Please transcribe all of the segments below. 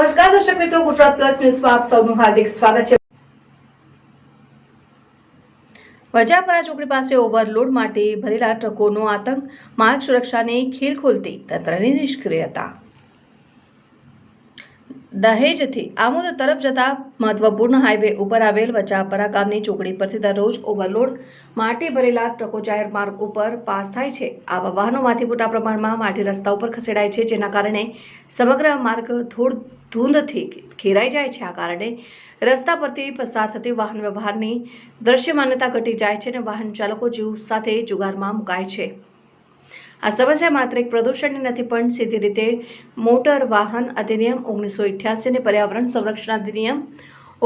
નમસ્કાર દર્શક મિત્રો, ગુજરાત પ્લસ ન્યૂઝમાં આપ સૌનું હાર્દિક સ્વાગત છે। વજાપરા ચોકડી પાસે ઓવરલોડ માટે ભરેલા ટ્રકોનો આતંક, માર્ગ સુરક્ષાને ખીલ ખોલતી તંત્રની નિષ્ક્રિયતા। દહેજથી આમોદ તરફ જતા મહત્વપૂર્ણ હાઈવે ઉપર આવેલ વજાપરા ગામની ચોકડી પરથી દરરોજ ઓવરલોડ માટે ભરેલા ટ્રકો જાહેર માર્ગ ઉપર પાસ થાય છે। આવા વાહનોમાંથી મોટા પ્રમાણમાં માટી રસ્તા ઉપર ખસેડાય છે, જેના કારણે સમગ્ર માર્ગ ધૂંધથી ઘેરાઈ જાય છે। આ કારણે રસ્તા પરથી પસાર થતી વાહન વ્યવહારની દ્રશ્યમાનતા ઘટી જાય છે અને વાહન ચાલકો જીવ સાથે જુગારમાં મુકાય છે। આ સમસ્યા માત્ર એક પ્રદૂષણની નથી, પણ સીધી રીતે મોટર વાહન અધિનિયમ 1988 અને પર્યાવરણ સંરક્ષણ અધિનિયમ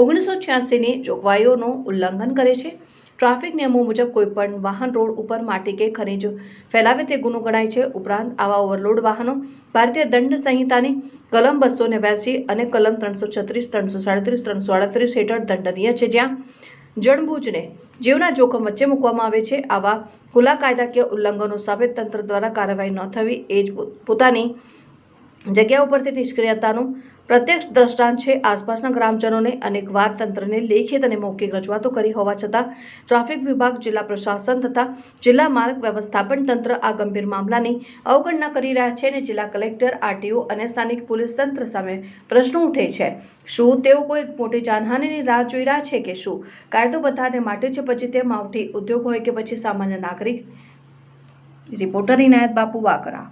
1986ની જોગવાઈઓનું ઉલ્લંઘન કરે છે। ટ્રાફિક નિયમો મુજબ કોઈપણ વાહન રોડ ઉપર માટી કે ખનીજ ફેલાવે તે ગુનો ગણાય છે। ઉપરાંત આવા ઓવરલોડ વાહનો ભારતીય દંડ સંહિતાની કલમ 289 અને કલમ 336, 337, 338 હેઠળ દંડનીય છે, જ્યાં જણબૂજને જીવના જોખમ વચ્ચે મૂકવામાં આવે છે। આવા ખુલ્લા કાયદાકીય ઉલ્લંઘનો સામે તંત્ર દ્વારા કાર્યવાહી ન થવી એ જ પોતાની જગ્યા ઉપરથી નિષ્ક્રિયતાનું પ્રત્યક્ષ દ્રષ્ટાંત છે। આસપાસના ગ્રામજનોને અનેકવાર તંત્રને લેખિત અને મૌખિક રજૂઆતો કરી હોવા છતાં ટ્રાફિક વિભાગ, જિલ્લા પ્રશાસન તથા જિલ્લા માર્ગ વ્યવસ્થાપન તંત્ર આ ગંભીર મામલાની અવગણના કરી રહ્યા છે અને જિલ્લા કલેક્ટર, આરટીઓ અને સ્થાનિક પોલીસ તંત્ર સામે પ્રશ્નો ઉઠે છે। શું તેઓ કોઈ મોટી જાનહાનિની રાહ જોઈ રહ્યા છે કે શું કાયદો બધાને માટે છે, પછી તે માવઠી ઉદ્યોગ હોય કે પછી સામાન્ય નાગરિક? રિપોર્ટર ઇનાયત બાપુ વાકરા।